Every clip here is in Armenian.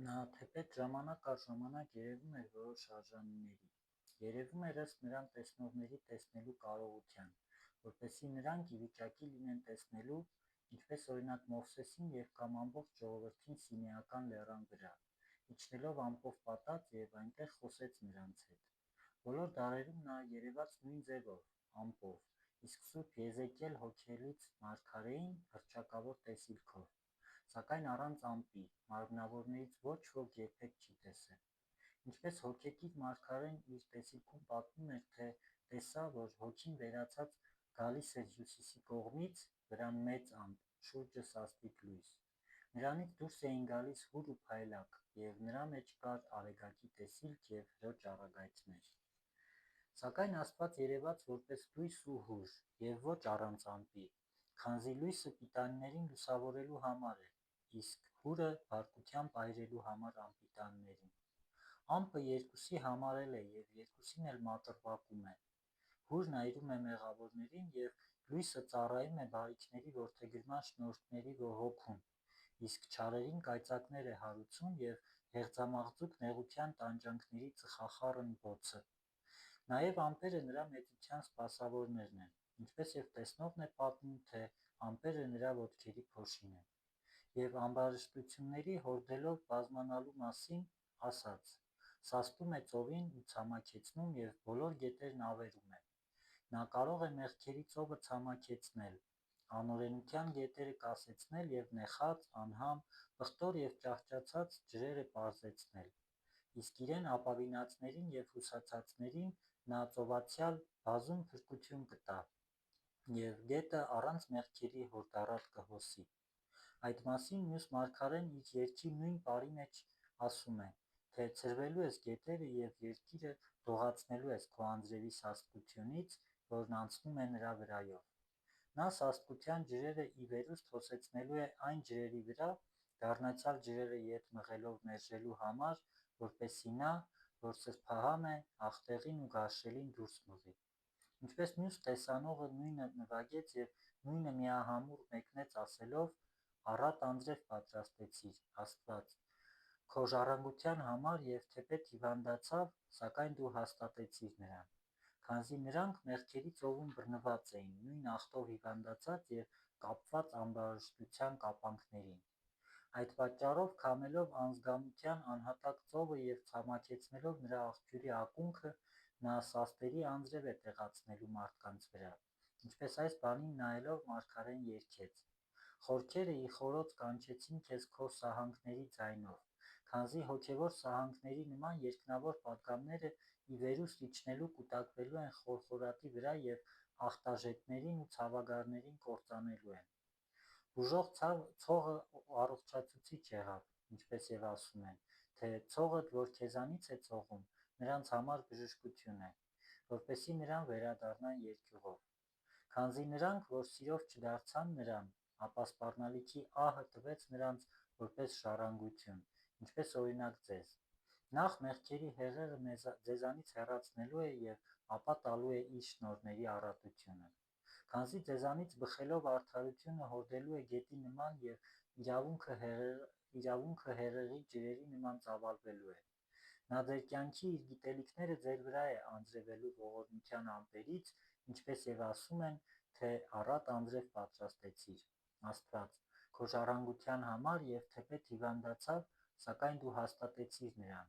Նա թեպետ ժամանակ առ ժամանակ երևում էր որոշ արժանիների, երևում էր ըստ նրան տեսնողների տեսնելու կարողության, որպեսզի նրանք ի վիճակի լինեն տեսնելու, ինչպես օրինակ Մովսեսին և կամ ամբողջ ժողովրդին Սինեական լեռան վրա, իջնելով ամպով պատած և այնտեղ խոսեց նրանց հետ: Բոլոր դարերում նա երևաց նույն ձևով, ամպով, իսկ Սուրբ Եզեկիել հոգելից մարգարեին հռչակավոր տեսիլքով, սակայն առանց ամպի, մարմնավորներից ոչ ոք երբեք չի տեսել: Ինչպես հոգեկից մարգարեն իր տեսիլքում պատմում էր, թե տեսա, որ հոգին վերացած գալիս էր հյուսիսի կողմից, վրան մեծ ամպ, շուրջը սաստիկ լույս: Նրանից դուրս էին գալիս հուր ու փայլակ, և նրա մեջ կար արեգակի տեսիլք և հրո ճառագայթներ: Սակայն Աստված երևաց որպես լույս ու հուր, և ոչ առանց ամպի, քանզի լույսը պիտանիներին լուսավորելու համար է, իսկ հուրը բարկությամբ այրելու համար անպիտանիներին: Ամպը երկուսի համարել է և երկուսին էլ մատրվակում է: Հուրն այրում է մեղավորներին, և լույսը ծառայում է բարիքների որդեգրման շնորհքների հոգուն, իսկ չարերին կայծակներ է հարուցում և հեղձամաղձուկ նեղության տանջանքների ծխախառն բոցը: Նաև ամպերը նրա մեծության սպասավորներն են, ինչպես և տեսնողն է պատմում, թե ամպերը նրա ոտքերի փոշին են: Եվ ամբարշտությունների հորդելով բազմանալու մասին, ասաց. «Սաստում է ծովին ու ցամաքեցնում և բոլոր գետերն ավերում է: Նա կարող է մեղքերի ծովը ցամաքեցնել, անօրենության գետերը կասեցնել և նեխած, անհամ, պղտոր և ճահճացած ջրերը պարզեցնել: Իսկ իրեն ապավինածներին և հուսացածներին նա ծովացյալ բազում փրկություն կտա և գետը առանց մեղքերի հորդառատ կհոսի»: Այդ մասին մյուս մարգարեն իր երգի նույն պարի մեջ ասում է, թե ցրվելու ես գետերը և երկիրը դողացնելու ես քո անձրևի սաստկությունից, որն անցնում է նրա վրայով: Նա սաստկության ջրերը ի վերուստ հոսեցնելու է այն ջրերի վրա, դառնացյալ ջրերը ետ մղելով մերժելու համար, որպեսզի նա, որ սրբահամ է, ախտեղին ու գարշելին դուրս մղի: Ինչպես մյուս տեսանողը նույնը նվագեց և նույնը միահամուռ մեկնեց ասելով. «Առատ անձրև պատրաստեցիր, Աստված, քո ժառանգության համար և թեպետ հիվանդացավ, սակայն դու հաստատեցիր նրան: Քանզի նրանք մեղքերի ծովում բռնված էին, նույն ախտով հիվանդացած և կապված ամբարշտության կապանքներին: Այդ պատճառով քամելով անզգանության անհատակ ծովը և ցամաքեցնելով նրա աղբյուրի ակունքը, նա սաստերի անձրև է տեղացնելու մարդկանց վրա, ինչպես այս բանին նայելով մարգարեն երգեց. «Խորքերը ի խորոց կանչեցին քեզ քո սահանքների ձայնով, քանզի հոգևոր սահանքների նման երկնավոր պատգամները ի վերուստ իջնելու կուտակվելու են խորխորատի վրա և ախտաժեթներին ու ցավագարներին կործանելու են: Բուժող ցողը առողջացուցիչ եղավ, ինչպես և ասում են, թե ցողդ, որ քեզանից է ցողում, նրանց համար բժշկություն է, որպեսզի նրան վերադառնան երկյուղով: Քանզի նրանք, որ սիրով չդարձան նրան, ապա սպառնալիքի ահը տվեց նրանց որպես ժառանգություն, ինչպես օրինակ ձեզ: Նախ մեղքերի հեղեղը ձեզանից հեռացնելու է և ապա տալու է իր շնորհների առատությունը: Քանզի ձեզանից բխելով արդարությունը հորդելու է գետի նման և իրավունքը հեղեղի ջրերի նման ծավալվելու է: Նա ձեր կյանքի իր գիտելիքները ձեր վրա է անձրևելու ողորմության ամպերից, ինչպես և ասում են, թե առատ անձրև պատրաստեցիր, Աստված, քո ժառանգության համար և թեպետ հիվանդացավ, սակայն դու հաստատեցիր նրան: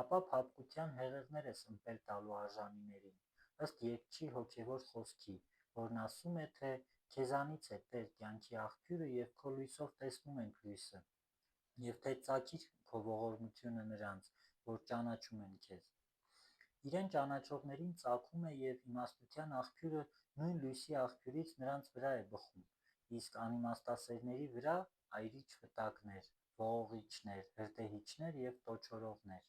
Ապա փափկության հեղեղներ ես ըմպել տալու արժանիներին, ըստ երգչի հոգևոր խոսքի, որն ասում է, թե «Քեզանից է, Տեր, կյանքի աղբյուրը և քո լույսով տեսնում ենք լույսը, և թե ծագիր քո ողորմությունը նրանց, որ ճանաչում են քեզ»: Իրեն ճանաչողներին ծագում է և իմաստության աղբյուրը նույն լույսի աղբյուրից նրանց վրա է բխում, իսկ անիմաստասերների վրա՝ այրիչ վտակներ, ողողիչներ, հրդեհիչներ և տոչորողներ: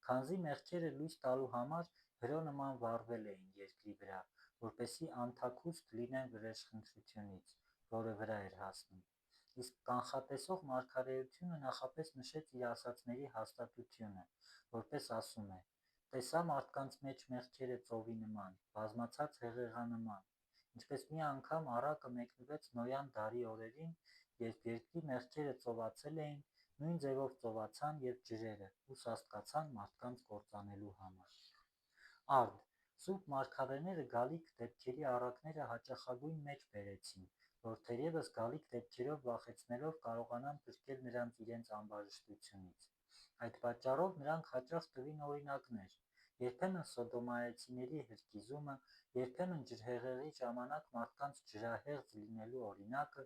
Քանզի մեղքերը լույս տալու համար հրո նման վառվել էին երկրի վրա, որպեսզի անթաքուստ լինեն վրեժխնդրությունից, որը վրա էր հասնում: Իսկ կանխատեսող մարգարեությունը նախապես նշեց իր ասածների հաստատությունը, որպես ասում է. «Տեսա մարդկանց մեջ մեղքերը ծովի նման, բազմացած հեղեղանման, ինչպես մի անգամ առակը մեկնվեց Նոյան դարի օրերին, երբ երկրի մեղքերը ծովացել էին նույն ձևով ծովացան և ջրերը ու սաստկացան մարդկանց կործանելու համար։ Արդ. Սուրբ մարգարեները գալիք դեպքերի առակները հաճախագույն մեջ բերեցին, որ թերևս գալիք դեպքերով վախեցնելով կարողանան փրկել նրանց իրենց ամբարշտությունից։ Այդ պատճառով նրանք հաճախ տվին օրինակներ, երբեմն սոդոմայեցիների հրկիզումը, երբեմն ջրհեղեղի ժամանակ մարդկանց ջրահեղձ լինելու օրինակը,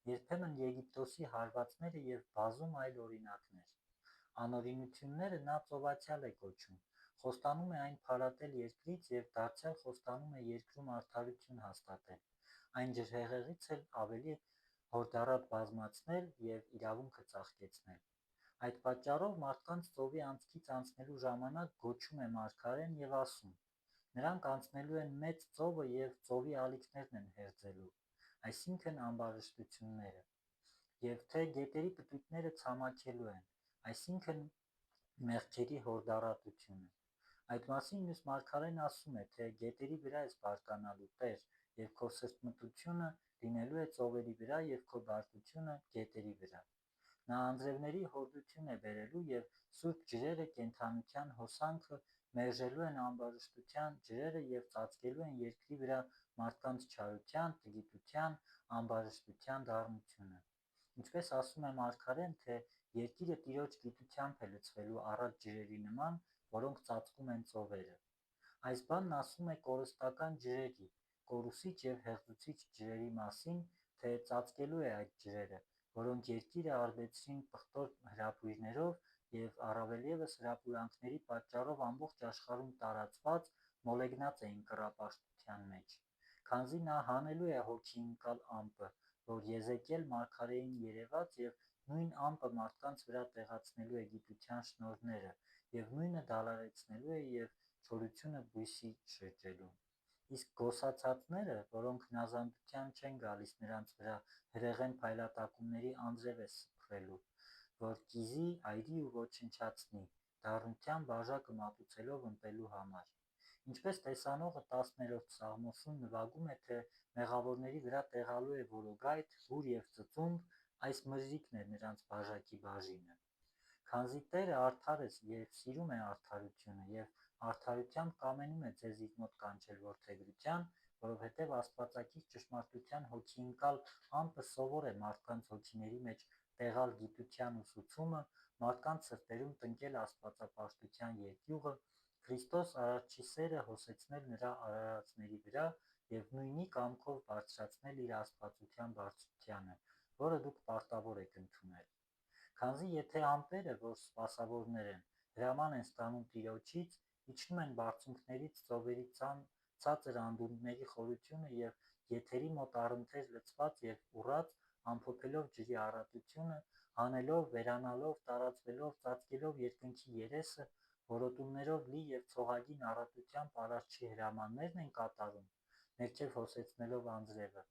երբեմն Եգիպտոսի հարվածները և բազում այլ օրինակներ։ Անօրինությունները նա ծովացյալ է կոչում, խոստանում է այն փարատել երկրից և դարձյալ խոստանում է երկրում արդարություն հաստատել, այն ջրհեղեղից էլ ավելի հորդառատ բազմացնել և իրավունքը ծաղկեցնել։ Այդ պատճառով մարդկանց ծովի անցքից անցնելու ժամանակ գոչում է մարգարեն և ասում. նրանք անցնելու են մեծ ծովը և ծովի ալիքներն են հերձելու, այսինքն ամբարշտությունները, և թե գետերի պտույտները ցամաքելու են, այսինքն մեղքերի հորդառատությունը։ Այդ մասին մյուս մարգարեն ասում է, թե գետերի վրա ես բարկանալու, Տեր, և քո սրտմտությունը լինելու է ծովերի վրա և քո դարդությունը գետերի վրա։ Նա անձրևների հորդություն է բերելու և սուրբ ջրերը կենդանության հոսանքը մերժելու են ամբարշտության ջրերը և ծածկելու են երկրի վրա մարդկանց չարության, տգիտության, ամբարշտության դառնությունը։ Ինչպես ասում է մարգարեն, թե երկիրը Տիրոջ գիտությամբ է լցվելու առատ ջրերի նման, որոնք ծածկում են ծովերը։ Այս բանն ասում է կորստական ջրերի, կորուսիչ և հեղձուցիչ ջրերի մասին, թե ծածկելու է այդ ջրերը, որոնք երկիրը արբեցրին պղտոր հրապույրներով և առավել ևս հրապուրանքների պատճառով ամբողջ աշխարհում տարածված, մոլեգնած էին կռապաշտության մեջ, քանզի նա հանելու է հոգի ընկալ ամպը, որ Եզեկիել մարգարեին երևաց, և նույն ամպը մարդկանց վրա տեղացնելու է գիտության շնորհները, և նույնը դալարեցնելու է և չորությունը բույսի շրջելու։ Իսկ գոսացածները, որոնք հնազանդության չեն գալիս նրանց վրա հրեղեն փայլատակումների անձրև է սփռելու, որ կիզի, այրի ու ոչնչացնի, դառնության բաժակը մատուցելով ըմպելու համար։ Ինչպես տեսանողը 10-րդ Սաղմոսում նվագում է, թե մեղավորների վրա տեղալու է որոգայթ, հուր և ծծումբ, այս մրրիկն է նրանց բաժակի բաժինը։ Քանզի Տերը արդար է և սիրում է արդարությունը, և արդարությամբ կամենում է ձեզ իր մոտ կանչել որդեգրության, որովհետև աստվածակից ճշմարտության հոգի ընկալ ամպը սովոր է մարդկանց հոգիների մեջ տեղալ գիտության ուսուցումը, մարդկանց սրտերում տնկել աստվածապաշտության երկյուղը, Քրիստոս Արարչի սերը հոսեցնել նրա արարածների վրա և նույնի կամքով բարձրացնել իր աստվածության բարձրությանը, որը դուք պարտավոր եք ընդունել։ Քանզի եթե ամպերը, որ սպասավորներ են, հրաման են ստանում Տիրոջից, իջնում են բարձունքներից ծովերի ցածր անդունդների խորությունը և եթերի մոտ առընթեր լցված և ուռած, ամփոփելով ջրի առատությունը, հանելով, վերանալով, տարածվելով, ծածկելով երկնքի երեսը, որոտումներով լի և ցողագին առատությամբ Արարչի հրամաններն են կատարում, ներքև հոսեցնելով անձրևը,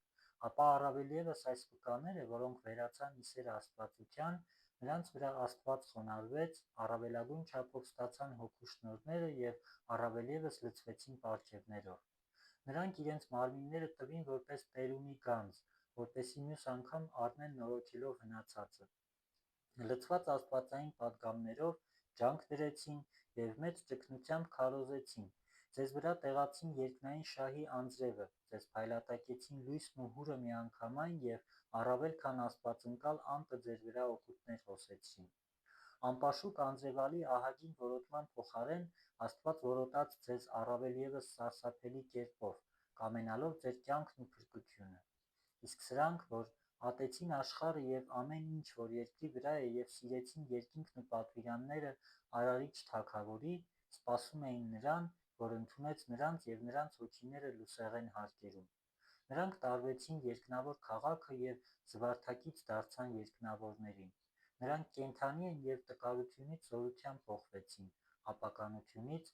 ապա առավել ևս այս վկաները, որոնք վերացան ի սեր աստվածության, նրանց վրա Աստված խոնարհվեց, առավելագույն չափով ստացան հոգու շնորհները և առավել ևս լցվեցին պարգևներով։ Նրանք իրենց մարմինները տվին որպես տերունի գանձ, որպեսզի մյուս անգամ առնեն նորոգելով հնացածը։ Լցված աստվածային պատգամներով ջանք դրեցին և մեծ ճգնությամբ քարոզեցին, ձեզ վրա տեղացին երկնային շահի անձրևը, ձեզ փայլատակեցին լույսն ու հուրը միանգամայն և առավել քան աստվածընկալ ամպը ձեր վրա օգուտներ հոսեցրին։ Անպաշուկ անձրևալի ահագին որոտման փոխարեն Աստված որոտաց ձեզ առավել ևս սարսափելի կերպով, կամենալով ձեր կյանքն ու փրկությունը։ Իսկ սրանք, որ ատեցին աշխարհը և ամեն ինչ, որ երկրի վրա է, և սիրեցին երկինքն ու պատվիրանները Արարիչ թագավորի, սպասում էին նրան, որ ընդունեց նրանց և նրանց հոգիները լուսեղեն հարկերում։ Նրանք տարվեցին երկնավոր քաղաքը և զվարթակից դարձան երկնավորներին։ Նրանք կենդանի են և տկարությունից զորությամբ փոխվեցին, ապականությունից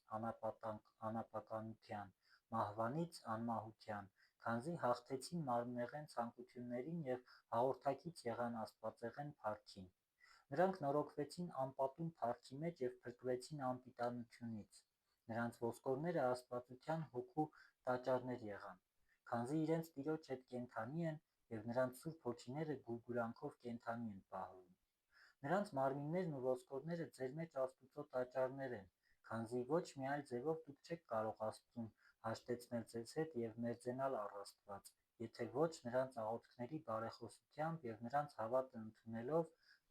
անապականության, մահվանից անմահության, քանզի հաղթեցին մարմնեղեն ցանկություններին և հաղորդակից եղան աստվածեղեն փառքին։ Նրանք նորոգվեցին անպատում փառքի մեջ և փրկվեցին անպիտանությունից։ Նրանց ոսկորները աստվածության հոգու տաճարներ եղան, քանզի իրենց Տիրոջ հետ կենդանի են և նրանց սուրբ հոգիները գուրգուրանքով կենդանի են պահվում։ Նրանց մարմիններն ու ոսկորները ձեր մեջ Աստուծո տաճարներ են, քանզի ոչ մի այլ ձևով դուք չեք կարող Աստծուն հաշտեցնել ձեզ հետ և մերձենալ առ Աստված, եթե ոչ նրանց աղոթքների բարեխոսությամբ և նրանց հավատը ընդունելով,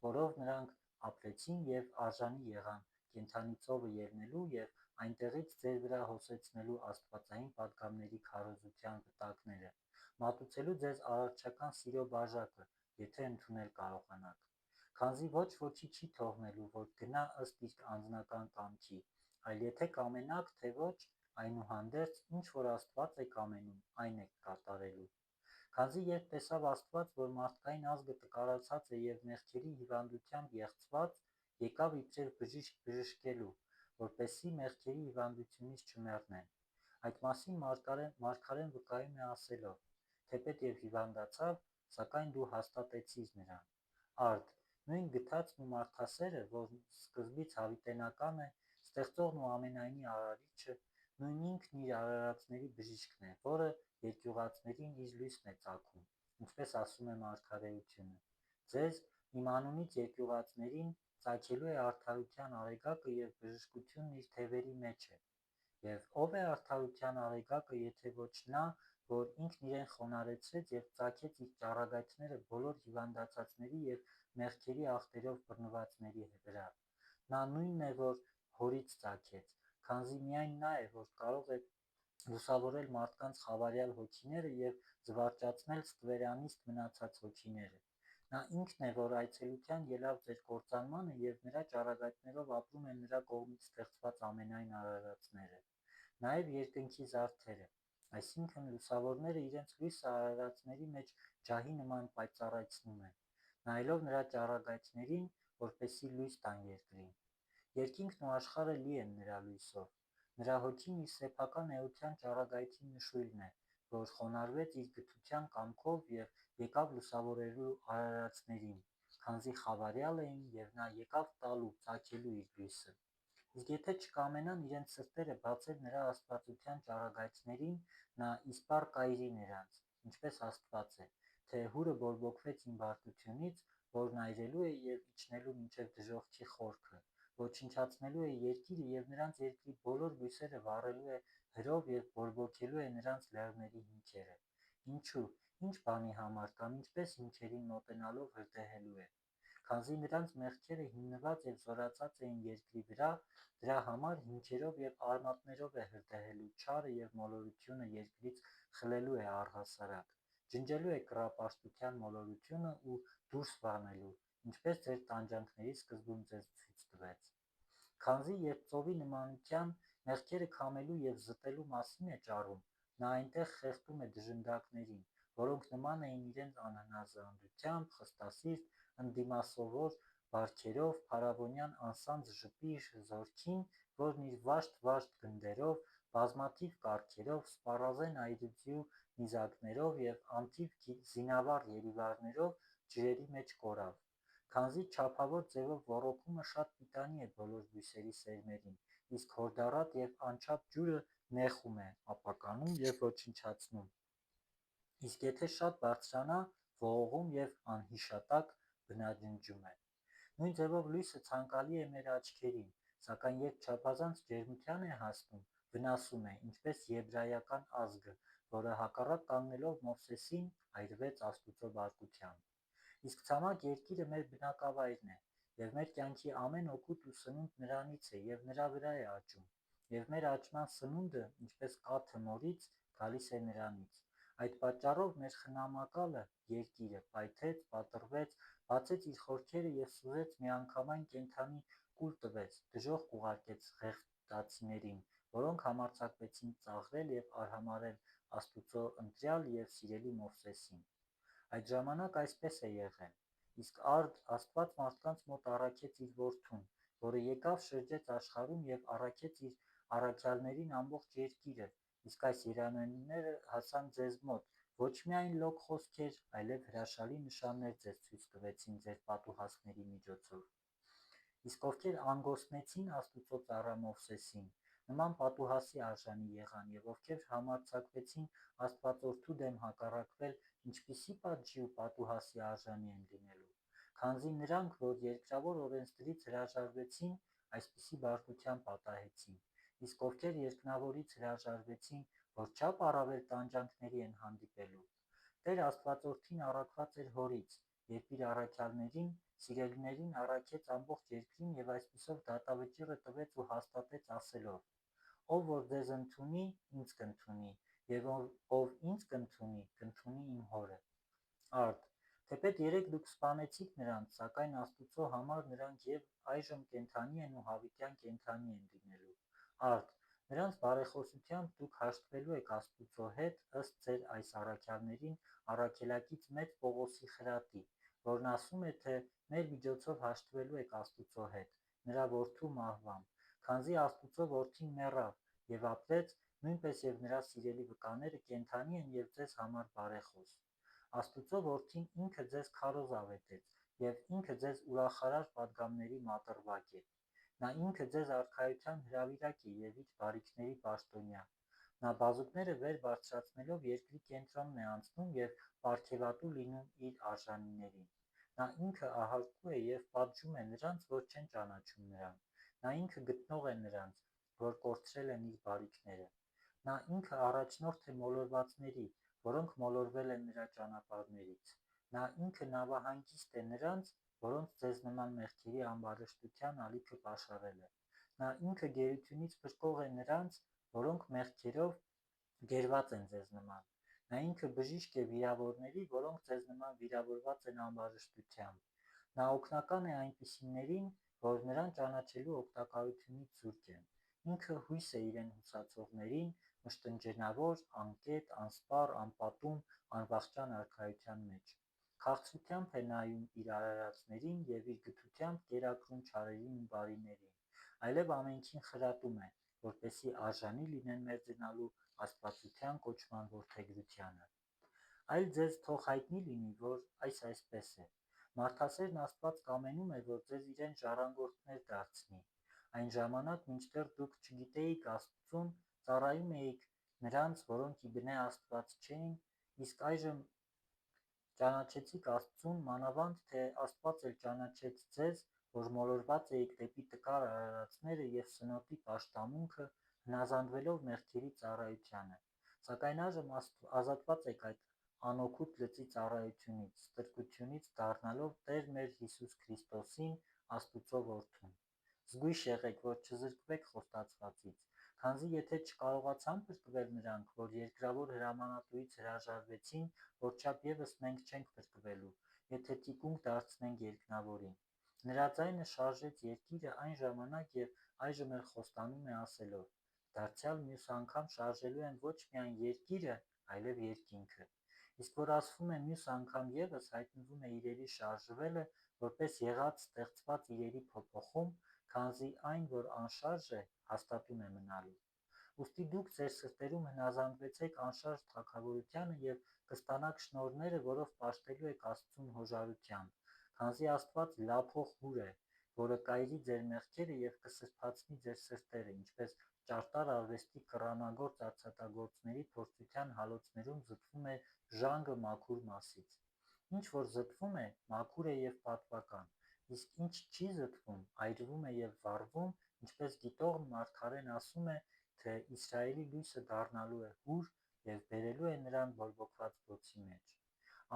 որով նրանք ապրեցին և արժանի եղան կենդանի ծովը ելնելու և այնտեղից ձեր վրա հոսեցնելու աստվածային պատգամների քարոզության վտակները, մատուցելու ձեզ արարչական սիրո բաժակը, եթե ընդունել կարողանաք, քանզի ոչ ոքի չի թողնելու, որ գնա ըստ իր անձնական կամքի, այլ եթե կամենաք, թե ոչ, այնուհանդերձ, ինչ որ Աստված է կամենում, այն եք կատարելու, քանզի երբ տեսավ Աստված, որ մարդկային ազգը տկարացած է և մեղքերի հիվանդությամբ եղծված, եկավ իբրև բժիշկ բժշկելու, որպեսզի մեղքերի հիվանդությունից չմեռնեն, այդ մասին մարգարեն վկայում է ասելով. թեպետ և հիվանդացավ, սակայն դու հաստատեցիր նրան, արդ, նույն գթածն ու մարդասերը, որ սկզբից հավիտենական է, ստեղծողն ու ամենայնի արարիչը, նույն ինքն իր արարածների բժիշկն է, որը երկյուղածներին իր լույսն է ծագում, ինչպես ասում է մարգարեությունը, ձեզ, իմ անունից երկյուղածներին, ծագելու է արդարության արեգակը և բժշկությունն իր թևերի մեջ է, և ով է արդարության արեգակը, եթե ոչ նա, որ ինքն իրեն խոնարհեցրեց և ծագեց իր ճառագայթները բոլոր հիվանդացածների և մեղքերի ախտերով բռնվածների վրա, նա նույնն է, որ հորից ծագեց, քանզի միայն նա է, որ կարող է լուսավորել մարդկանց խավարյալ հոգիները և զվարճացնել ստվերանիստ մնացած հոգիները, նա ինքն է, որ այցելության ելավ ձեր կործանմանը և նրա ճառագայթներով ապրում են նրա կողմից ստեղծված ամենայն արարածները, նաև երկնքի զարդերը, այսինքն լուսավորները իրենց լույսը արարածների մեջ ջահի նման պայծառացնում են, նայելով նրա ճառագայթներին, որպեսզի լույս տան երկրին, երկինքն ու աշխարհը լի են նրա լույսով, նրա հոգին իր սեփական էության ճառագայթի նշույլն է, որ խոնարհվեց իր գթության կամքով և եկավ լուսավորելու արարածներին, քանզի խավարյալ էին և նա եկավ տալու, ծագելու իր լույսը, իսկ եթե չկամենան իրենց սրտերը բացել նրա աստվածության ճառագայթներին, նա իսպառ կայրի նրանց, ինչպես Աստված է, թե հուրը բորբոքվեց իմ բարկությունից, որն այրելու է և իջնելու մինչև դժոխքի խորքը, ոչնչացնելու է երկիրը և նրանց երկրի բոլոր բույսերը վառելու է հրով և բորբոքելու է նրանց լեռների հիմքերը, ինչու, ինչ բանի համար կամ ինչպես հիմքերին մոտենալով հրդեհելու է, քանզի նրանց մեղքերը հիմնված և զորացած էին երկրի վրա, դրա համար հիմքերով և արմատներով է հրդեհելու, չարը և մոլորությունը երկրից խլելու է առհասարակ, ջնջելու է կռապաշտության մոլորությունը ու դուրս վանելու, ինչպես ձեր տանջանքների սկզբում ձեզ ցույց տվեց, քանզի երբ ծովի նմանության մեղքերը քամելու և զտելու մասին է ճառում, նա այնտեղ խեղդում է դժնդակներին, որոնք նման էին իրենց անհնազանդությամբ, խստասիրտ, ընդդիմասովոր բարքերով փարավոնյան անսանձ ժպիր զորքին, որն իր վաշտ-վաշտ գնդերով, բազմաթիվ կառքերով, սպառազեն այրուձիու նիզակներով և անթիվ զինավառ երիվարներով ջրերի մեջ կորավ, քանզի չափավոր ձևով ոռոգումը շատ պիտանի է բոլոր բույսերի սերմերին, իսկ հորդառատ և անչափ ջուրը նեխում է, ապականում և ոչնչացնում, իսկ եթե շատ բարձրանա, ողողում և անհիշատակ բնաջնջում է, նույն ձևով լույսը ցանկալի է մեր աչքերին, սակայն երբ չափազանց ջերմության է հասնում, վնասում է, ինչպես եբրայական ազգը, որը հակառակ կանգնելով Մովսեսին, այրվեց Աստուծո բարկությամբ, իսկ ցամաք երկիրը մեր բնակավայրն է, և մեր կյանքի ամեն օգուտ ու սնունդ նրանից է և նրա վրա է աճում, և մեր աճման սնունդը, ինչպես կաթը մորից, գալիս է նրանից, այդ պատճառով մեր խնամակալը՝ երկիրը, պայթեց, պատռվեց, բացեց իր խորքերը և սուզեց միանգամայն կենդանի կուլ տվեց, դժոխք ուղարկեց ղեղտացիներին, որոնք համարձակվեցին ծաղրել և արհամարհել Աստուծո ընտրյալ և սիրելի Մովսեսին, այդ ժամանակ այսպես է եղել, իսկ արդ Աստված մարդկանց մոտ առաքեց իր որդուն, որը եկավ շրջեց աշխարհում և առաքեց իր առաքյալներին ամբողջ երկիրը, իսկ այս երանելիները հասան ձեզ մոտ, ոչ միայն լոկ խոսքեր, այլև հրաշալի նշաններ ձեզ ցույց տվեցին ձեր պատուհասքների միջոցով, իսկ ովքեր անգոստնեցին Աստուծո ծառա Մովսեսին, նման պատուհասի արժանի եղան և ովքեր համարձակվեցին Աստվածորդու դեմ հակառակվել, ինչպիսի՞ պատժի ու պատուհասի արժանի են լինելու, քանզի նրանք, որ երկրավոր օրենսդրից հրաժարվեցին, այսպիսի բարկության պատահեցին, իսկ ովքեր երկնավորից հրաժարվեցին, որչափ առավել տանջանքների են հանդիպելու։ Տեր Աստվածորդին առաքված էր հորից, երբ իր առաքյալներին, սիրելիներին առաքեց ամբողջ երկրին և այսպիսով դատավճիռը տվեց ու հաստատեց ասելով. «Ով որ ձեզ ընդունի, ինձ կընդունի, և ով ինձ կընդունի, կընդունի իմ հորը»։ Արդ. Թեպետ երեկ դուք սպանեցիք նրանց, սակայն Աստուծո համար նրանք և այժմ կենդանի են ու հավիտյան կենդանի են լինելու։ Արդ. Նրանց բարեխոսությամբ դուք հաշտվելու եք Աստուծո հետ ըստ ձեր այս առաքյալներին առաքելակից մեծ Պողոսի խրատի, որն ասում է, թե մեր միջոցով հաշտվելու եք Աստուծո հետ, նրա որդու մահվամբ, քանզի Աստուծո որդին մեռավ և ապրեց, նույնպես և նրա սիրելի վկաները կենդանի են և ձեզ համար բարեխոս։ Աստուծո որդին ինքը ձեզ քարոզ ավետեց և ինքը ձեզ ուրախարար պատգամների մատրվակ է։ Նա ինքը ձեզ արքայության հրավիրակ է և իր բարիքների պաշտոնյա։ Նա բազուկները վեր բարձրացնելով երկրի կենտրոնն է անցնում և պարգևատու լինում իր արժանիներին։ Նա ինքը ահարկու է և պատժում է նրանց, որ չեն ճանաչում նրան։ Նա ինքը գտնող է նրանց, որ կորցրել են իր բարիքները։ Նա ինքը առաջնորդ է մոլորվածների, որոնք մոլորվել են նրա ճանապարհներից։ Նա ինքը նավահանգիստ է նրանց, որոնց ձեզ նման մեղքերի ամբարշտության ալիքը պաշարել է։ Նա ինքը գերությունից փրկող է նրանց, որոնք մեղքերով գերված են ձեզ նման։ Նա ինքը բժիշկ է վիրավորների, որոնք ձեզ նման վիրավորված են ամբարշտությամբ։ Նա օգնական է այնպիսիներին, որ նրան ճանաչելու օգտակարությունից զուրկ են։ Ինքը հույս է իրեն հուսացողներին, մշտնջենավոր, անկետ, անսպառ, անպատում, անվախճան արքայության մեջ։ Քաղցրությամբ է նայում իր արարածներին և իր գթությամբ կերակրում չարերին ու բարիներին, այլև ամենքին խրատում է, որպեսզի արժանի լինեն մերձենալու աստվածության կոչման որդեգրությանը։ Այլ ձեզ թող հայտնի լինի, որ այսպես է. մարդասերն Աստված կամենում է, որ ձեզ իրեն ժառանգորդներ դարձնի։ Այն ժամանակ, մինչդեռ դուք չգիտեիք Աստծուն, ծառայում էիք նրանց, որոնք ի բնե Աստված չէին, իսկ այժմ ճանաչեցիք Աստծուն, մանավանդ թե Աստված էլ ճանաչեց ձեզ, որ մոլորված էիք դեպի տկար արարածները և սնոտի պաշտամունքը, հնազանդվելով մեղքերի ծառայությանը։ Սակայն այժմ ազատված եք այդ անօգուտ լծի ծառայությունից, ստրկությունից, դառնալով Տեր մեր Հիսուս Քրիստոսին, Աստուծո որդուն։ Զգույշ եղեք, որ չզրկվեք խոստացվածից, քանզի եթե չկարողացան փրկվել նրանք, որ երկրավոր հրամանատուից հրաժարվեցին, որչափ ևս մենք չենք փրկվելու, եթե թիկունք դարձնենք երկնավորին։ Նրա ձայնը շարժեց երկիրը այն ժամանակ և այժմ էլ խոստանում է ասելով. դարձյալ մյուս անգամ շարժելու եմ ոչ միայն երկիրը, այլև երկինքը։ Իսկ որ ասվում է մյուս անգամ ևս, հայտնվում է իրերի շարժվելը, որպես եղած ստեղծված իրերի փոփոխում, քանզի այն, որ անշարժ է, հաստատուն է մնալու։ Ուստի դուք ձեր սրտերում հնազանդվեցեք անշարժ թագավորությանը և կստանաք շնորհները, որով պաշտելու եք Աստծուն հոժարությամբ, քանզի Աստված լափող հուր է, որը կայրի ձեր մեղքերը և կսրբացնի ձեր սրտերը, ինչպես ճարտար արվեստի կռանագործ արծաթագործների փորձության հալոցներում զտվում է ժանգը մաքուր մասից։ Ինչ որ զտվում է, մաքուր է և պատվական, իսկ ինչ չի զտվում, այրվում է և վառվում, ինչպես գիտող մարգարեն ասում է, թե Իսրայելի լույսը դառնալու է հուր և բերելու է նրան բորբոքված բոցի մեջ։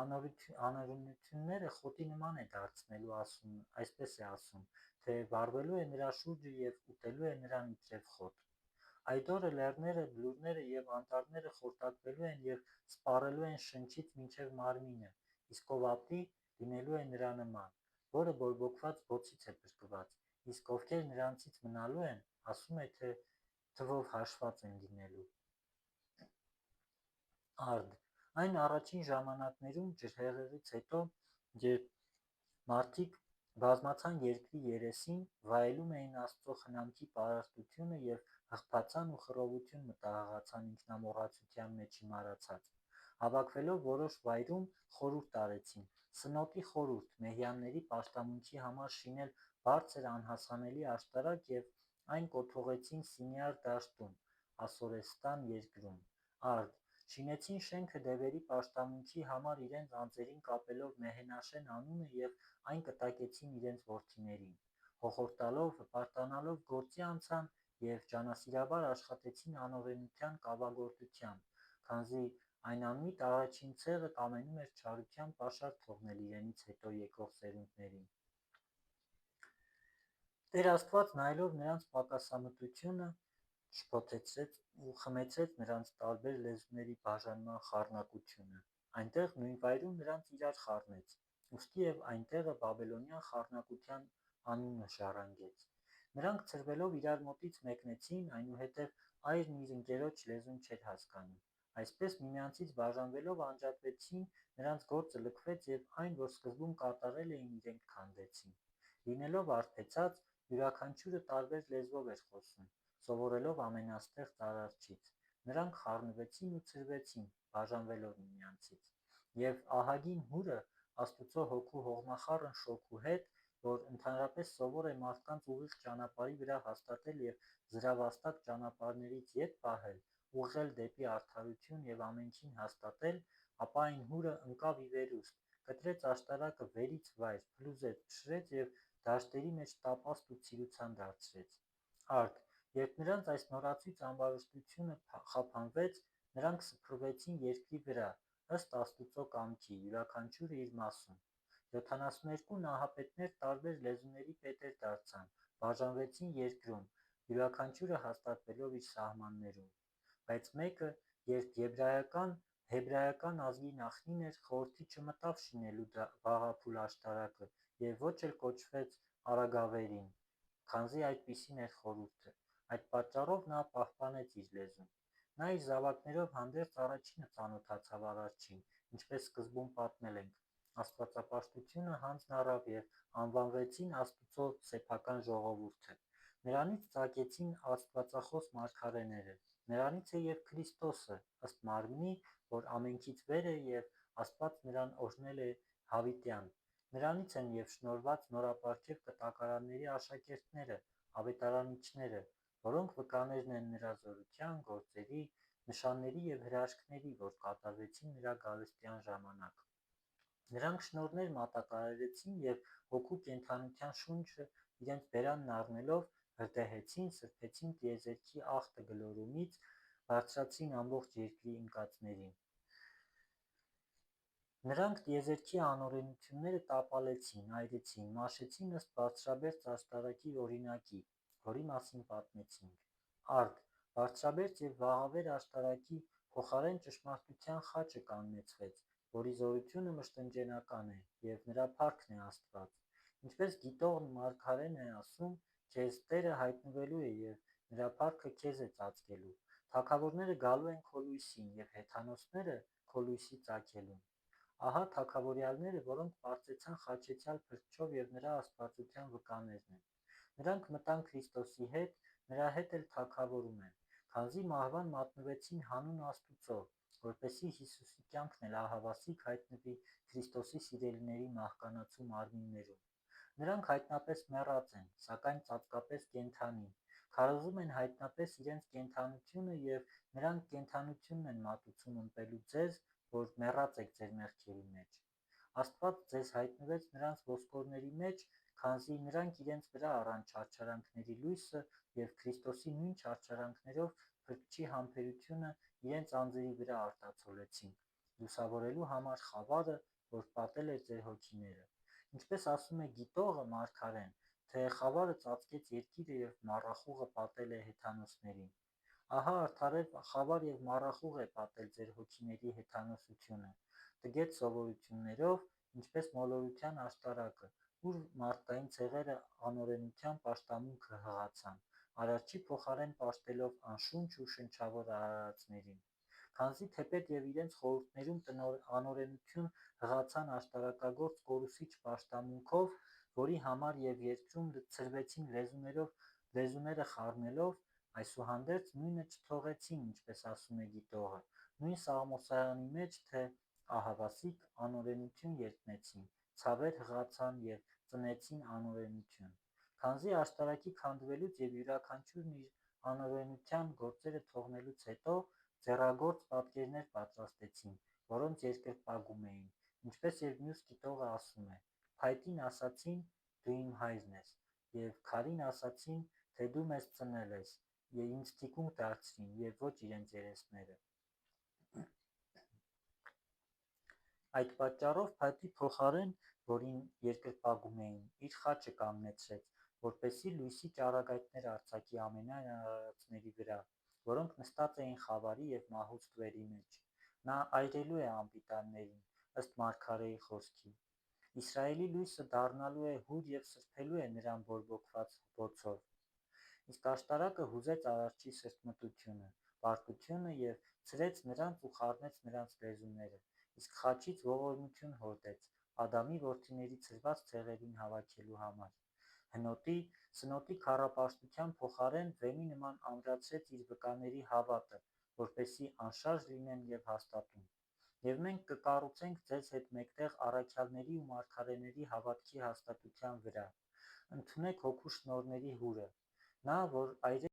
Անօրենությունները խոտի նման է դարձնելու, այսպես է ասում, թե վառվելու է նրա շուրջը և ուտելու է նրան իբրև խոտ։ Այդ օրը լեռները, բլուրները և անտառները խորտակվելու են և սպառելու են շնչից մինչև մարմինը, իսկ ով ապրի, լինելու է նրա նման, որը բորբոքված բոցից է փրկված, իսկ ովքեր նրանցից մնալու են, ասում է, թե թվով հաշված են լինելու։ Արդ. Այն առաջին ժամանակներում, ջրհեղեղից հետո, երբ մարդիկ բազմացան երկրի երեսին, վայելում էին Աստծո խնամքի պարարտությունը և հղբացան ու խռովություն մտահղացան ինքնամոռացության մեջ հիմարացած։ Հավաքվելով որոշ վայրում, խորհուրդ արեցին, սնոտի խորհուրդ, մեհյանների պաշտամունքի համար շինել բարձր անհասանելի աշտարակ և այն կոթողեցին Սինյար դաշտում, Ասորեստան երկրում։ Արդ. Շինեցին շենքը դևերի պաշտամունքի համար իրենց անձերին կապելով Մեհենաշեն անունը և այն կտակեցին իրենց որդիներին։ Հոխորտալով, հպարտանալով գործի անցան և ջանասիրաբար աշխատեցին անօրենության կավագործությամբ, քանզի այն անմիտ առաջին ցեղը կամենում էր չարության պաշար թողնել իրենից հետո եկող սերունդներին։ Տեր Աստված նայելով նրանց պակասամտությունը, շփոթեցրեց ու խմեցրեց նրանց տարբեր լեզուների բաժանման խառնակությունը, այնտեղ նույն վայրում նրանց իրար խառնեց, ուստի և այն տեղը Բաբելոնյան խառնակության անունը ժառանգեց։ Նրանք ցրվելով իրար մոտից մեկնեցին, այնուհետև այրն իր ընկերոջ լեզուն չէր հասկանում։ Այսպես միմյանցից բաժանվելով անջատվեցին, նրանց գործը լքվեց և այն, որ սկզբում կատարել էին, իրենք քանդեցին։ Լինելով արբեցած, յուրաքանչյուրը տարբեր լեզվով էր խոսում, սովորելով ամենաստեղծ Արարչից։ Նրանք խառնվեցին ու ցրվեցին, բաժանվելով միմյանցից։ Եվ ահագին հուրը, Աստծո Հոգու հողմախառն շոգու հետ, որ ընդհանրապես սովոր է մարդկանց ուղիղ ճանապարհի վրա հաստատել և զրավաստակ ճանապարհներից ետ պահել, ուղղել դեպի արդարություն և ամենքին հաստատել, ապա այն հուրը ընկավ ի վերուստ, կտրեց աշտարակը վերից վայր, փլուզեց, փշրեց և դաշտերի մեջ տապաստ ու ցիրուցան դարձրեց։ Արդ, երբ նրանց այս նորացույց ամբարշտությունը խափանվեց, նրանք սփռվեցին երկրի վրա, ըստ Աստուծո կամքի, յուրաքանչյուրը իր մասում։ 72 նահապետներ տարբեր լեզուների պետեր դարձան, բաժանվեցին երկրում, յուրաքանչյուրը հաստատվելով իր սահմաններում։ Բայց մեկը, երբ հեբրայական ազգի նախնին էր, խորհրդի չմտավ շինելու վաղափուլ աշտարակը և ոչ էլ կոչվեց Արագավերին, քանզի այդպիսին էր խորհուրդը։ Այդ պատճառով նա պահպանեց իր լեզուն։ Նա իր զավակներով հանդերձ առաջինը ծանոթացավ Արարչին, ինչպես սկզբում պատմել ենք։ Աստվածապաշտությունը հանձն առավ և անվանվեցին Աստուծո սեփական ժողովուրդը։ Նրանից ծագեցին աստվածախոս մարգարեները։ Նրանից է և Քրիստոսը, ըստ մարմնի, որ ամենքից վեր է, և Աստված նրան օրհնել է հավիտյան։ Նրանից են և շնորհված նորապարգև կտակարանների աշակերտները, ավետարանիչները, որոնք վկաներն են նրա զորության, գործերի, նշանների և հրաշքների, որ կատարվեցին նրա գալստյան ժամանակ։ Նրանք շնորհներ մատակարարեցին և հոգու կենդանության շունչը իրենց բերանն առնելով հրդեհեցին, սրբեցին տիեզերքի ախտը գլորումից, բարձրացրին ամբողջ երկրի ընկածներին։ Նրանք տիեզերքի անօրենությունները տապալեցին, այրեցին, մաշեցին ըստ բարձրաբերձ աշտարակի օրինակի, որի մասին պատմեցինք։ Արդ, բարձրաբերձ և վաղավեր աշտարակի փոխարեն ճշմարտության խաչը կանգնեցվեց, որի զորությունը մշտնջենական է, և նրա փառքն է Աստված։ Ինչպես գիտող մարգարեն է ասում, քեզ Տերը հայտնվելու է, և նրա փառքը քեզ է ծածկելու։ Թագավորները գալու են քո լույսին, և հեթանոսները քո լույսի ծագելուն։ Ահա թագավորյալները, որոնք պարծեցան խաչեցյալ Փրկչով և նրա աստվածության վկաներն են։ Նրանք մտան Քրիստոսի հետ, նրա հետ էլ թագավորում են, քանզի մահվան մատնվեցին հանուն Աստուծո, որպեսզի Հիսուսի կյանքն էլ ահավասիկ հայտնվի Քրիստոսի սիրելիների մահկանացու մարմիններում։ Նրանք հայտնապես մեռած են, սակայն ծածկապես կենդանի, քարոզում են հայտնապես իրենց կենդանությունը և նրանք կենդանությունն են մատուցում ըմպելու ձեզ, որ մեռած եք ձեր մեղքերի մեջ։ Աստված ձեզ հայտնվեց նրանց ոսկորների մեջ, քանզի նրանք իրենց վրա առան չարչարանքների լույսը և Քրիստոսի նույն չարչարանքներով Փրկչի համբերությունը իրենց անձերի վրա արտացոլեցին, լուսավորելու համար խավարը, որ պատել էր ձեր հոգիները։ Ինչպես ասում է գիտողը մարգարեն, թե խավարը ծածկեց երկիրը և մառախուղը պատել է հեթանոսներին։ Ահա արդարև խավար և մառախուղ է պատել ձեր հոգիների հեթանոսությունը, տգետ սովորություններով, ինչպես մոլորության աշտարակը, ուր մարդկային ցեղերը անօրենության պաշտամունքը հղացան, Արարչի փոխարեն պաշտելով անշունչ ու շնչավոր արարածներին։ Քանզի թեպետ և իրենց խորհուրդներում անօրենություն հղացան աշտարակագործ կորուսիչ պաշտամունքով, որի համար և երկրում ցրվեցին լեզուները խառնելով, այսուհանդերձ նույնը չթողեցին, ինչպես ասում է գիտողը, նույն սաղմոսայանի մեջ, թե ահավասիկ անօրենություն երդմեցին, ցավեր հղացան և ծնեցին անօրենություն։ Քանզի աշտարակի քանդվելուց և յուրաքանչյուրն իր անօրենության գործերը թողնելուց հետո ձեռագործ պատկերներ պատրաստեցին, որոնց երկրպագում էին, ինչպես և մյուս կիտողը ասում է. «Փայտին ասացին՝ դու իմ հայրն ես, և քարին ասացին, թե դու մեզ ծնել ես, ինձ թիկունք դարձրին և ոչ իրենց երեսները»։ Այդ պատճառով փայտի փոխարեն, որին երկրպագում էին, իր խաչը կանգնեցրեց, որպեսզի լույսի ճառագայթներ արձակի ամենայն արարածների վրա, որոնք նստած էին խավարի և մահուց ստվերի մեջ։ Նա այրելու է անպիտաններին, ըստ մարգարեի խոսքի։ Իսրայելի լույսը դառնալու է հուր և սրբելու է նրան բորբոքված բոցով։ Իսկ աշտարակը հուզեց Արարչի սրտմտությունը, պարտությունը և ցրեց նրանց ու խառնեց նրանց լեզուները, իսկ խաչից ողորմություն հորդեց Ադամի որդիների ցրված ցեղերին հավաքելու համար։ Հնոտի, սնոտի քառապաշտության փոխարեն վեմի նման ամրացրեց իր վկաների հավատը, որպեսզի անշարժ լինեն և հաստատուն։ Եվ մենք կկառուցենք ձեզ հետ մեկտեղ առաքյալների ու մարգարեների հավատքի հաստատության վրա։ Ընդունեք Հոգու շնորհների հուրը, նա, որ այրեց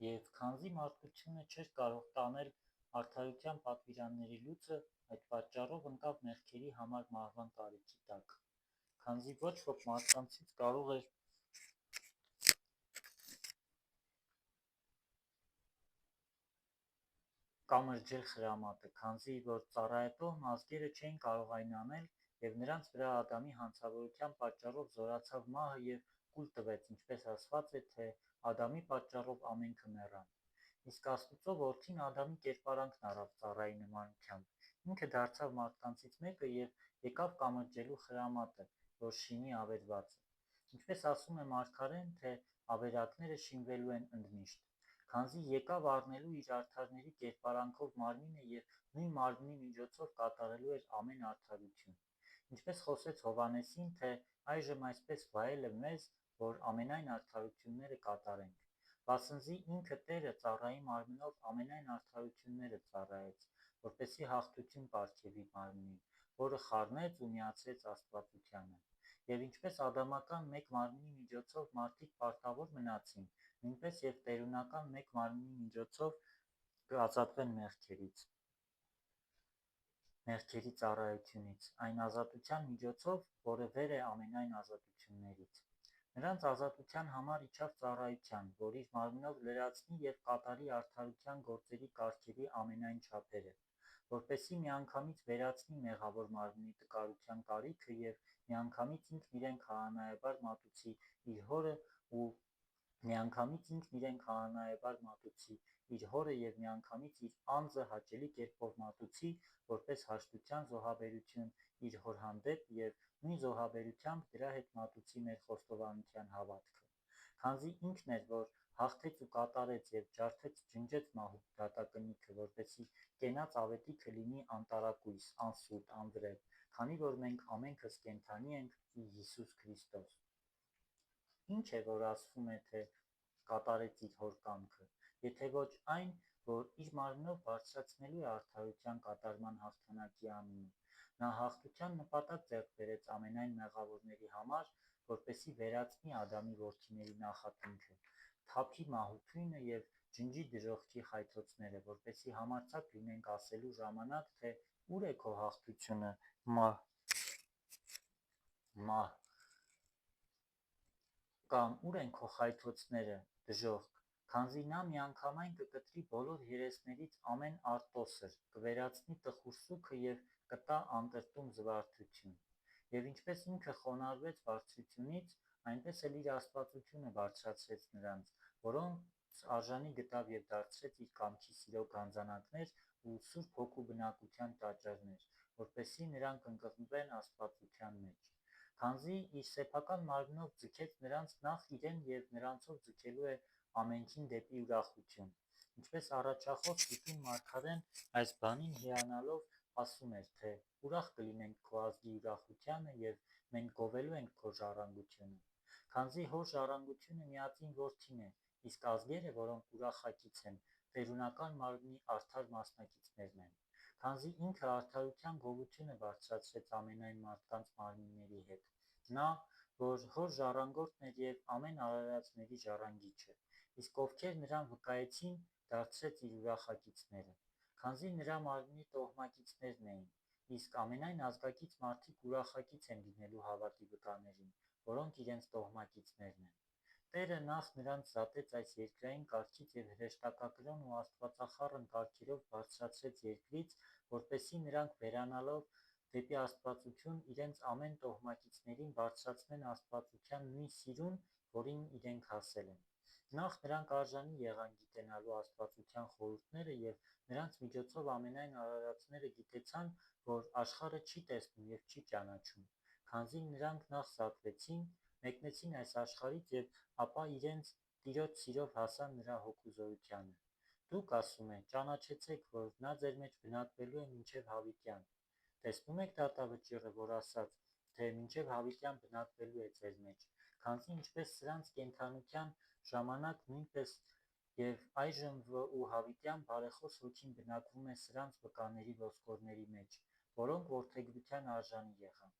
Եվ քանզի մարդկությունը չէր կարող տանել Արդարության պատվիրանների լուծը այդ պատճառով ընկավ մեղքերի համար մահվան կարիքի տակ, քանզի ոչ ոք մարդկանցից կարող էր կամրջել խրամատը, քանզի որ ծառայետոհ ազգերը չէին կարող այն անել, և նրանց վրա Ադամի հանցավորության պատճառով զորացավ մահը և կուլ տվեց, ինչպես ասված է, թե Ադամի պատճառով ամենքը մեռան: Իսկ Աստծու որդին Ադամի կերպարանքն առավ ծառայի նմանությամբ, ինքը դարձավ մարդկանցից մեկը և եկավ կամրջելու խրամատը, որ շինի ավերվածը: Ինչպես ասում է մարգարեն, թե ավերակները շինվելու են ընդմիշտ, քանզի եկավ առնելու իր արդարների կերպարանքով մարմինը և նույն մարմնի միջոցով կատարելու էր ամեն արդարություն: Ինչպես խոսեց Հովհաննեսին, թե այժմ այսպես վայել է մեզ, որ ամենայն արդարությունները կատարենք: Վասնզի ինքը Տերը ծառայի մարմնով ամենայն արդարությունները ծառայեց, որպեսզի հաղթություն պարգևի մարմնին, որը խառնեց ու միացրեց Աստվածությանը: Եվ ինչպես ադամական մեկ մարմնի միջոցով մարդիկ պարտավոր մնացին, նույնպես և տերունական մեկ մարմնի միջոցով կազատվեն մեղքերի ծառայությունից, այն ազատության միջոցով, որը վեր է ամենայն ազատություններից: Նրանց ազատության համար իջավ ծառայության, որ իր մարմնով լրացնի և կատարի արդարության գործերի կարգերի ամենայն չափերը, որպեսզի միանգամից վերացնի մեղավոր մարմնի տկարության կարիքը և միանգամից ինքն իրեն քահանայաբար մատուցի իր հորը և միանգամից իր անձը հաճելի կերպով մատուցի, որպես հաշտության զոհաբերություն իր հոր հանդեպ և նույն զոհաբերությամբ դրա հետ մատուցի մեր խոստովանության հավատքը: Քանզի ինքն էր, որ հաղթեց ու կատարեց և ջարդեց ջնջեց մահու դատակնիքը, որպեսզի կենաց ավետիքը լինի անտարակույս, անսուտ, անվրեպ, քանի որ մենք ամենքս կենդանի ենք ի Հիսուս Քրիստոս: Ի՞նչ է, որ ասվում է, թե կատարեց իր հոր կամքը, եթե ոչ այն, որ իր մարմնով բարձրացնելու է արդարության կատարման հաղթանակի անունը: Նա հաղթության նպատակ ձեռք բերեց ամենայն մեղավորների համար, որպեսզի վերացնի Ադամի որդիների նախատինքը, թափի մահու թույնը և ջնջի դժոխքի խայթոցները, որպեսզի համարձակ լինենք ասելու ժամանակ, թե ու՞ր է քո հաղթությունը, մահ, կամ ու՞ր են քո խայթոցները, դժոխք, քանզի նա միանգամայն կկտրի բոլոր երեսներից ամեն արտոսր, կվերացնի տխուր սուգը և կտա անտրտում զվարթություն: Եվ ինչպես ինքը խոնարհվեց բարձրությունից, այնպես էլ իր աստվածությունը բարձրացրեց նրանց, որոնց արժանի գտավ և դարձրեց իր կամքի սիրո գանձանակներ ու Սուրբ Հոգու բնակության տաճարներ, որպեսզի նրանք ընկղմվեն աստվածության մեջ: Քանզի իր սեփական մարմնով ձգեց նրանց նախ իրեն և նրանցով ձգելու է ամենքին դեպի ուրախություն: Ինչպես առաջախոս տիկին մարգարեն այս բանին հիանալով ասում էր, թե ուրախ կլինենք քո ազգի ուրախությանը և մենք գովելու ենք քո ժառանգությունը: Քանզի հոր ժառանգությունը միածին որդին է, իսկ ազգերը, որոնք ուրախակից են, տերունական մարմնի արդար մասնակիցներն են: Քանզի ինքը արդարության գովությունը բարձրացրեց ամենայն մարդկանց մարմինների հետ: Նա, որ հոր ժառանգորդն էր և ամեն արարածների ժառանգիչը, իսկ ովքեր նրան վկայեցին, դարձրեց իր ուրախակիցները: Քանզի նրա մարմնի տոհմակիցներն էին, իսկ ամենայն ազգակից մարդիկ ուրախակից են լինելու հավատի վկաներին, որոնք իրենց տոհմակիցներն են: Տերը նախ նրանց զատեց այս երկրային կարգից և հրեշտակակրոն ու աստվածախառն կարգերով բարձրացրեց երկրից, որպեսզի նրանք վերանալով դեպի աստվածություն իրենց ամեն տոհմակիցներին բարձրացնեն աստվածության նույն սիրուն, որին իրենք հասել են: Նախ նրանք արժանի եղան գիտենալու աստվածության խորհուրդները և նրանց միջոցով ամենայն արարածները գիտեցան, որ աշխարհը չի տեսնում և չի ճանաչում, քանզի նրանք նախ զատվեցին, մեկնեցին այս աշխարհից և ապա իրենց Տիրոջ սիրով հասան նրա հոգու զորությանը: Դուք, ասում է, ճանաչեցեք, որ նա ձեր մեջ բնակվելու է մինչև հավիտյան: Տեսնո՞ւմ եք դատավճիռը, որ ասաց, թե մինչև հավիտյան բնակվելու է ձեր մեջ: Քանզի ինչպես սրանց կենդանության ժամանակ նույնպես և այժմ ու հավիտյան բարեխոս Հոգին բնակվում է սրանց վկաների ոսկորների մեջ, որոնք որդեգրության արժանի եղան: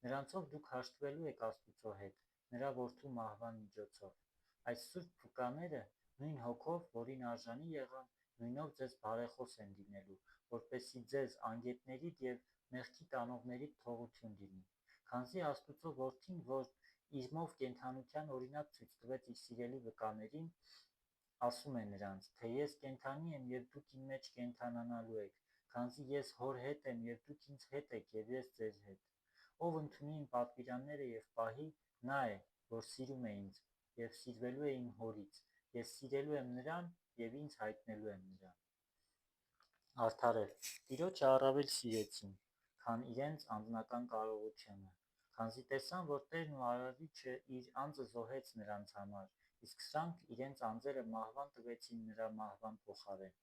Նրանցով դուք հաշտվելու եք Աստծու հետ, նրա որդու մահվան միջոցով: Այս սուրբ վկաները նույն Հոգով, որին արժանի եղան, նույնով ձեզ բարեխոս են լինելու, որպեսզի ձեզ անգետներիդ և մեղքի տանողներիդ թողություն լինի։ Քանզի Աստծու որդին, որ իզմով կենդանության օրինակ ցույց տվեց իր սիրելի վկաներին, ասում է նրանց, թե ես կենդանի եմ և դուք իմ մեջ կենդանանալու եք, քանզի ես հոր հետ եմ և դուք ինձ հետ եք և ես ձեզ հետ։ Ով ընդունի իմ պատվիրանները և պահի, նա է, որ սիրում է ինձ, և սիրվելու է իմ Հորից, ես սիրելու եմ նրան և ինձ հայտնելու եմ նրան։ Արդարև, Տիրոջը առավել սիրեցին, քան իրենց անձնական կարողությունը, քանզի տեսան, որ Տերն ու Արարիչը իր անձը զոհեց նրանց համար, իսկ սրանք իրենց անձերը մահվան տվեցին նրա մահվան փոխարեն։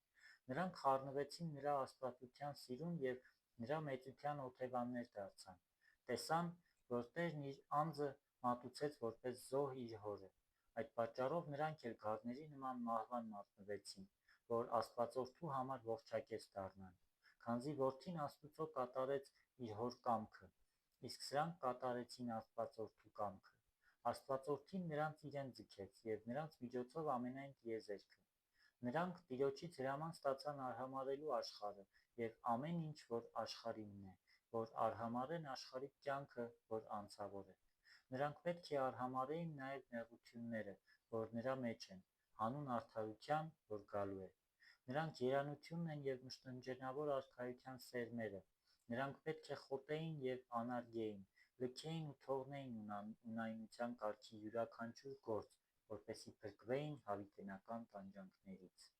Նրանք խառնվեցին նրա աստվածության սիրուն և նրա մեծության օթևաններ դարձան։ Տեսան, որ Տերն իր անձը մատուցեց որպես զոհ իր Հորը։ Այդ պատճառով նրանք էլ գառների նման մահվան մատնվեցին, որ Աստվածորդու համար ողջակեզ դառնան։ Քանզի Որդին Աստուծո կատարեց իր Հոր կամքը, իսկ սրանք կատարեցին Աստվածորդու կամքը։ Աստվածորդին նրանց իրեն ձգեց և նրանց միջոցով ամենայն տիեզերքը։ Նրանք Տիրոջից հրաման ստացան արհամարհելու աշխարհը և ամեն ինչ, որ աշխարհինն է, որ արհամարհեն աշխարհիկ կյանքը, որ անցավոր է։ Նրանք պետք է արհամարհեին նաև նեղությունները, որ նրա մեջ են, հանուն արդարության, որ գալու է։ Նրանք երանությունն են և մշտնջենավոր արքայության սերմերը։ Նրանք պետք է խոտեին և անարգեին, լքեին ու թողնեին ունայնության կարգի յուրաքանչյուր գործ, որպեսզի փրկվեին հավիտենական տանջանքներից։